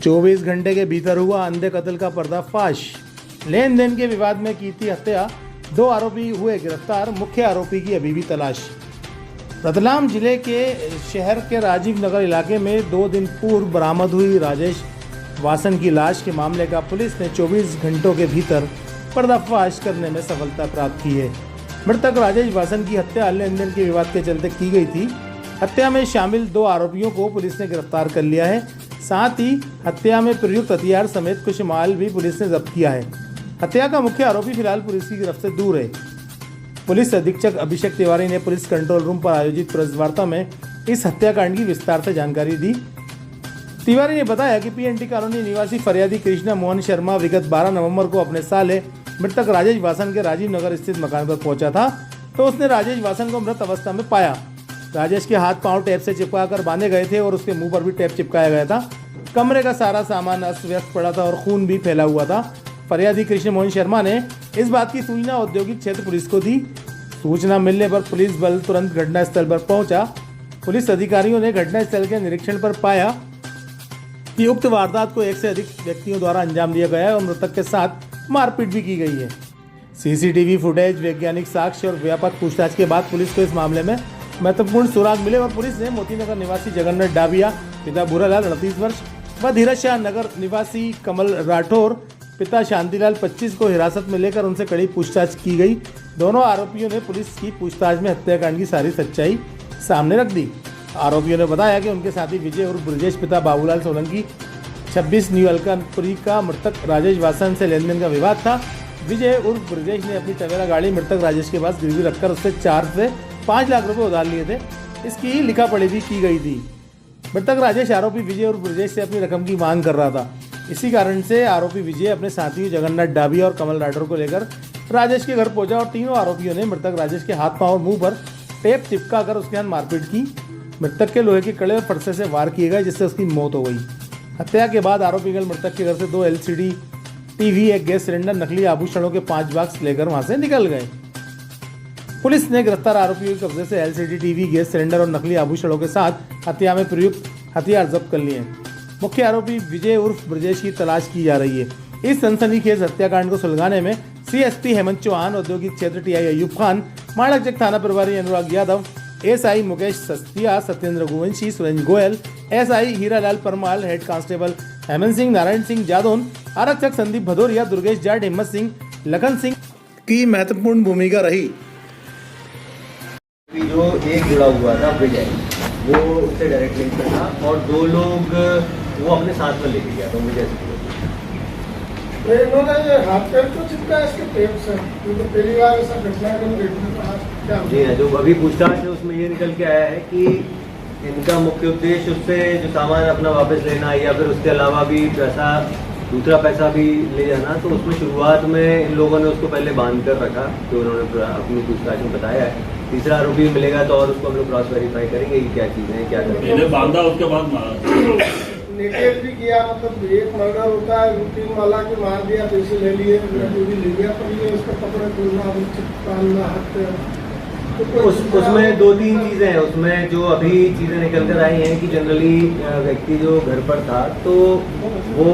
24 घंटे के भीतर हुआ अंधे कत्ल का पर्दाफाश। लेन देन के विवाद में की थी हत्या, 2 आरोपी हुए गिरफ्तार, मुख्य आरोपी की अभी भी तलाश। रतलाम जिले के शहर के राजीव नगर इलाके में 2 दिन पूर्व बरामद हुई राजेश वासन की लाश के मामले का पुलिस ने 24 घंटों के भीतर पर्दाफाश करने में सफलता प्राप्त की है। मृतक राजेश वासन की हत्या लेन देन के विवाद के चलते की गई थी। हत्या में शामिल 2 आरोपियों को पुलिस ने गिरफ्तार कर लिया है। साथ ही हत्या में प्रयुक्त हथियार समेत कुछ माल भी पुलिस ने जब्त किया है। हत्या का मुख्य आरोपी फिलहाल पुलिस की गिरफ्त से दूर है। पुलिस अधीक्षक अभिषेक तिवारी ने पुलिस कंट्रोल रूम पर आयोजित प्रेस वार्ता में इस हत्याकांड की विस्तार से जानकारी दी। तिवारी ने बताया कि पीएनटी कॉलोनी निवासी फरियादी कृष्णा मोहन शर्मा विगत 12 नवंबर को अपने साले मृतक राजेश वासन के राजीव नगर स्थित मकान पर पहुंचा था तो उसने राजेश वासन को मृत अवस्था में पाया। राजेश के हाथ पांव टेप से चिपकाकर बांधे गए थे और उसके मुंह पर भी टेप चिपकाया गया था। कमरे का सारा सामान अस्त व्यस्त पड़ा था और खून भी फैला हुआ था। फरियादी कृष्ण मोहन शर्मा ने इस बात की सूचना औद्योगिक क्षेत्र पुलिस को दी। सूचना मिलने पर पुलिस बल तुरंत घटनास्थल पर पहुंचा। पुलिस अधिकारियों ने घटनास्थल के निरीक्षण पर पाया कि उक्त वारदात को 1 से अधिक व्यक्तियों द्वारा अंजाम दिया गया है और मृतक के साथ मारपीट भी की गई है। सीसीटीवी फुटेज, वैज्ञानिक साक्ष्य और व्यापक पूछताछ के बाद पुलिस को इस मामले में महत्वपूर्ण सुराग मिले और पुलिस ने मोतीनगर निवासी जगन्नाथ डाबिया पिता भूरालाल 38 वर्ष व धीरज शाह नगर निवासी कमल राठौर पिता शांतिलाल 25 को हिरासत में लेकर उनसे कड़ी पूछताछ की गई। दोनों आरोपियों ने पुलिस की पूछताछ में हत्याकांड की सारी सच्चाई सामने रख दी। आरोपियों ने बताया कि उनके साथी विजय उर्फ ब्रजेश पिता बाबूलाल सोलंकी 26 न्यू अलकानपुरी का मृतक राजेश वासन से लेन देन का विवाद था। विजय उर्फ ब्रजेश ने अपनी टवेरा गाड़ी मृतक राजेश के पास गिरवी रखकर उससे 4 से 5 लाख रुपए उधार लिए थे। इसकी लिखा पढ़ी भी की गई थी। मृतक राजेश आरोपी विजय उर्फ ब्रजेश से अपनी रकम की मांग कर रहा था। इसी कारण से आरोपी विजय अपने साथियों जगन्नाथ डाबिया और कमल राठौर को लेकर राजेश के घर पहुंचा और तीनों आरोपियों ने मृतक राजेश के हाथ पांव और मुंह पर टेप चिपका कर उसके साथ मारपीट की। मृतक के लोहे के कड़े और फरसे से वार किए गए जिससे उसकी मौत हो गई। हत्या के बाद आरोपीगण मृतक के घर से 2 LCD टीवी, 1 गैस सिलेंडर, नकली आभूषणों के 5 बॉक्स लेकर वहां से निकल गए। पुलिस ने गिरफ्तार आरोपियों के कब्जे से LCD टीवी, गैस सिलेंडर और नकली आभूषणों के साथ हत्या में प्रयुक्त हथियार जब्त कर लिए हैं। मुख्य आरोपी विजय उर्फ ब्रजेश की तलाश की जा रही है। इस सनसनीखेज हत्याकांड को सुलझाने में CSP हेमंत चौहान, औद्योगिक क्षेत्र TI अयूब खान, माणकचक थाना प्रभारी Anurag Yadav, SI Mukesh Sastiya, Satyendra Govanshi, Surendra Goyal, SI Hiralal Parmal, head constable Hemant Singh, Narayan Singh Jadaun, आरक्षक संदीप भदौरिया, दुर्गेश जाट, हिम्मत सिंह, लखन सिंह की महत्वपूर्ण भूमिका रही। जो एक जुड़ा हुआ था विजय, वो उससे डायरेक्ट लिंक पे था और 2 लोग वो अपने साथ में लेके गया था विजय से। इन्होंने ये हाथ पैर को चिपका इसके टेप से, तो पहली बार ऐसा घटना क्या जी हाँ, जो अभी पूछताछ है उसमें ये निकल के आया है कि इनका मुख्य उद्देश्य उससे जो सामान अपना वापस लेना या फिर उसके अलावा भी पैसा, दूसरा पैसा भी ले जाना। तो उसमें शुरुआत में इन लोगों ने उसको पहले बांध कर रखा, जो उन्होंने अपनी पूछताछ में बताया है। तीसरा आरोपी मिलेगा तो और उसको हम लोग क्रॉस वेरीफाई करेंगे कि क्या चीज़ है, क्या करेंगे। बांधा उसके बाद मारा, नेगेट भी किया, मतलब एक मर्डर होता है, रूटीन वाला के मार दिया, पैसे ले लिए, जो भी ले लिया, पर ये उसका कपड़ा खोलना, चिपकाना, हाथ उसमें 2-3 चीज़ें हैं। उसमें जो अभी चीज़ें निकल कर आई हैं कि जनरली व्यक्ति जो घर पर था तो वो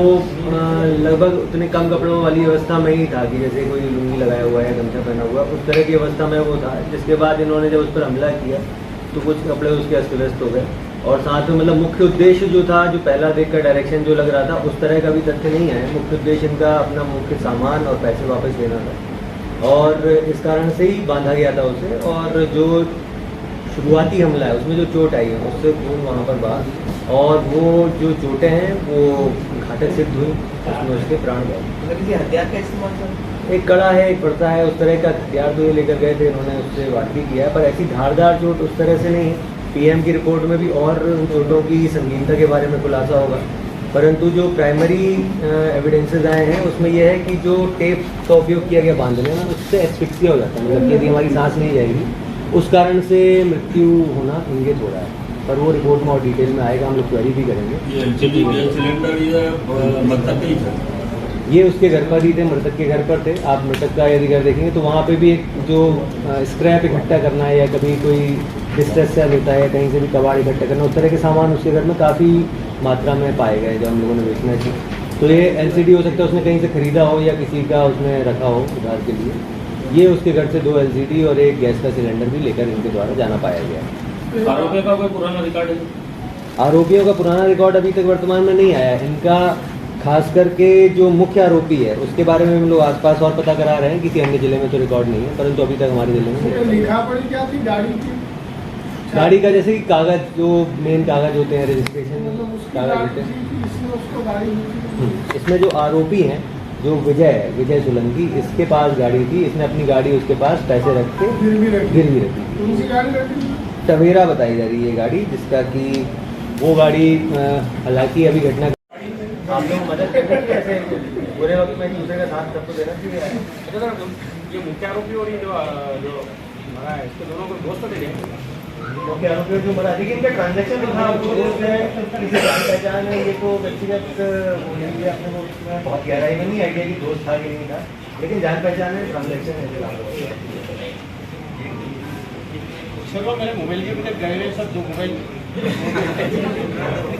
लगभग उतने कम कपड़ों वाली अवस्था में ही था कि जैसे कोई लुंगी लगाया हुआ है, गमछा पहना हुआ, उस तरह की अवस्था में वो था। जिसके बाद इन्होंने जब उस पर हमला किया तो कुछ कपड़े उसके अस्त व्यस्त हो गए और साथ में मतलब मुख्य उद्देश्य जो था, जो पहला देखकर डायरेक्शन जो लग रहा था, उस तरह का भी तथ्य नहीं है। मुख्य उद्देश्य इनका अपना मुख्य सामान और पैसे वापस लेना था और इस कारण से ही बांधा गया था उसे। और जो शुरुआती हमला है उसमें जो चोट आई है उससे खून वहाँ पर बाहर और वो जो चोटें हैं वो घातक सिद्ध हुई, उसमें उसके प्राण गए। मतलब किसी हथियार का इस्तेमाल कर, एक कड़ा है, एक पड़ता है, उस तरह का हथियार तो ये लेकर गए थे, इन्होंने उससे वार भी किया है, पर ऐसी धारदार चोट उस तरह से नहीं है। PM की रिपोर्ट में भी और चोटों की संगीनता के बारे में खुलासा होगा, परंतु जो प्राइमरी एविडेंसेस आए हैं उसमें यह है कि जो टेप का उपयोग किया गया बांधने में, उससे एस्फिक्सिया हो जाता है, मतलब यदि हमारी सांस नहीं जाएगी उस कारण से मृत्यु होना इंगित हो रहा है। पर वो रिपोर्ट में और डिटेल में आएगा, हम लोग क्वेरी भी करेंगे। ये सिलेंडर ये मृतक ही था, ये उसके घर पर ही थे, मृतक के घर पर थे। आप मृतक का यदि घर देखेंगे तो वहाँ पे भी एक जो स्क्रैप इकट्ठा करना है या कभी कोई डिस्ट्रेस सेल होता है, कहीं से भी कबाड़ इकट्ठा करना, उस तरह के सामान उसके घर में काफ़ी मात्रा में पाए गए जो हम लोगों ने बेचना चाहिए। तो ये LCD हो सकता है उसने कहीं से ख़रीदा हो या किसी का उसने रखा हो उधार के लिए। ये उसके घर से 2 LCD और एक गैस का सिलेंडर भी लेकर इनके द्वारा जाना पाया गया है। आरोपियों का कोई पुराना रिकॉर्ड है? आरोपियों का पुराना रिकॉर्ड अभी तक वर्तमान में नहीं आया है। इनका खास करके जो मुख्य आरोपी है उसके बारे में हम लोग आसपास और पता करा रहे हैं, किसी अन्य जिले में तो रिकॉर्ड नहीं है, परंतु अभी तक हमारे जिले में नहीं है। लिखा पड़ी क्या थी गाड़ी की? गाड़ी का जैसे कि कागज, जो मेन कागज होते हैं रजिस्ट्रेशन मतलब उसकी कागज गाड़ी होते हैं। थी, इसने उसको गाड़ी दी थी। इसमें जो आरोपी हैं, जो विजय सोलंकी, इसके पास गाड़ी थी, इसने अपनी गाड़ी उसके पास पैसे रख के गिरवी रखी। गिरवी रखी थी। कौन सी गाड़ी रखी थी? टवेरा बताई जा रही है गाड़ी, जिसका कि वो गाड़ी हालांकि अभी घटना आप लोग मदद करते हैं ऐसे बुरे वक्त में दूसरे का साथ सबको देना चाहिए। अच्छा सर, ये मुख्य आरोपी और ये जो हमारा है, इसके दोनों को दोस्त थे। मुख्य आरोपी जो बता देखिए इनका ट्रांजैक्शन दिखा आपको, किसी जान पहचान है, ये तो व्यक्तिगत अपने को उसमें बहुत गहराई में नहीं आइडिया कि दोस्त था कि नहीं था, लेकिन जान पहचान है, ट्रांजैक्शन है। सर मेरे मोबाइल के भी तक गए हुए सब 2 मोबाइल।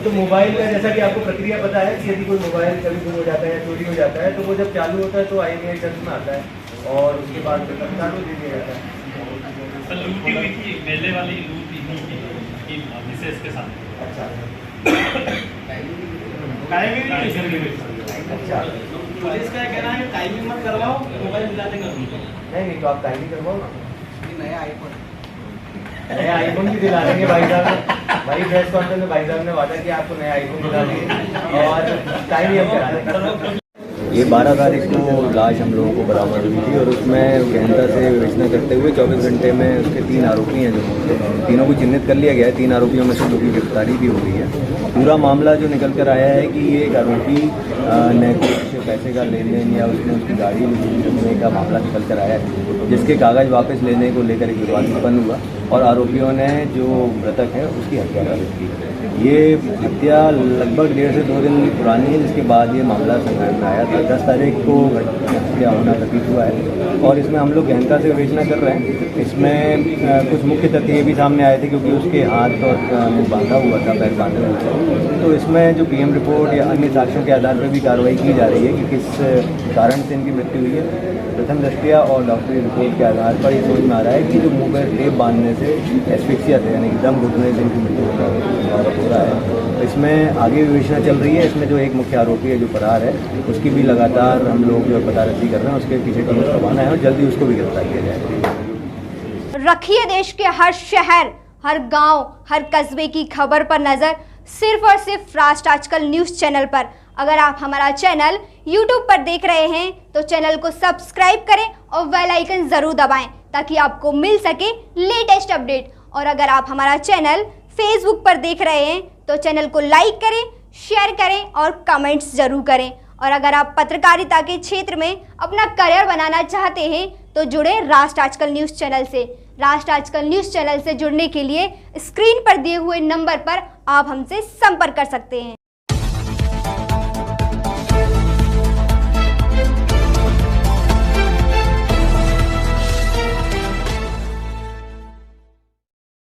तो मोबाइल का जैसा कि आपको प्रक्रिया पता है कि यदि कोई मोबाइल कभी गुम हो जाता है या चोरी हो जाता है तो वो जब चालू होता है तो IMEI सर्च में आता है और उसके बाद फिर चालू दे दिया जाता है। लूटी हुई थी, मेले वाली लूटी थी मिसेस के साथ। अच्छा अच्छा, पुलिस का कहना है टाइमिंग मत करवाओ, मोबाइल दिला देंगे तुमको। नहीं तो आप टाइमिंग करवाओ ना, नया आईफोन नया आईफोन भी दिला देंगे भाई साहब। भाई प्रेस कॉन्फ्रेंस में भाई साहब ने वादा किया आपको नया आईफोन दिला देंगे और टाइम ही हम करा देंगे। ये 12 तारीख को लाश हम लोगों को बरामद हुई थी और उसमें गहनता से विवेचना करते हुए 24 घंटे में उसके 3 आरोपी हैं, जो तीनों को चिन्हित कर लिया गया है। 3 आरोपियों में से 2 की गिरफ्तारी भी हो गई है। पूरा मामला जो निकल कर आया है कि ये एक आरोपी ने कुछ पैसे का लेन देन या उसने उसकी गाड़ी रखने का मामला निकल कर आया है, जिसके कागज़ वापस लेने को लेकर एक विवाद उत्पन्न हुआ और आरोपियों ने जो मृतक है उसकी हत्या कर दी। ये हत्या लगभग 1.5 से 2 दिन पुरानी है, जिसके बाद ये मामला संज्ञान में आया था। 10 तारीख को हत्या होना प्रतीत हुआ है और इसमें हम लोग गहनता से विवेचना कर रहे हैं। इसमें कुछ मुख्य तथ्य ये भी सामने आए थे क्योंकि उसके हाथ और मुँह बांधा हुआ था, पैर बांधे हुए थे। तो इसमें जो PM रिपोर्ट या अन्य साक्ष्यों के आधार पर भी कार्रवाई की जा रही है कि किस कारण से इनकी मृत्यु हुई है। प्रथम दृष्टया और डॉक्टरी रिपोर्ट के आधार पर ये समझ में आ रहा है कि जो मुँह पर टेप बांधने से एस्फिक्सिया थे, यानी दम घुटने से इनकी मृत्यु हो रहा है। तो इसमें आगे विवेचना चल रही है। इसमें जो एक मुख्य आरोपी है जो फरार है, उसकी भी लगातार हम लोग जो पतारसी कर रहे हैं, उसके पीछे टीम रवाना है और जल्दी उसको भी गिरफ्तार किया जाएगा। रखिए देश के हर शहर, हर गांव, हर कस्बे की खबर पर नजर, सिर्फ और सिर्फ राष्ट्र आजकल न्यूज चैनल पर। अगर आप हमारा चैनल YouTube पर देख रहे हैं तो चैनल को सब्सक्राइब करें और बेल आइकन जरूर दबाएं ताकि आपको मिल सके लेटेस्ट अपडेट। और अगर आप हमारा चैनल Facebook पर देख रहे हैं तो चैनल को लाइक करें, शेयर करें और कमेंट्स जरूर करें। और अगर आप पत्रकारिता के क्षेत्र में अपना करियर बनाना चाहते हैं तो जुड़े राष्ट्र आजकल न्यूज़ चैनल से। राष्ट्र आजकल न्यूज़ चैनल से जुड़ने के लिए स्क्रीन पर दिए हुए नंबर पर आप हमसे संपर्क कर सकते हैं।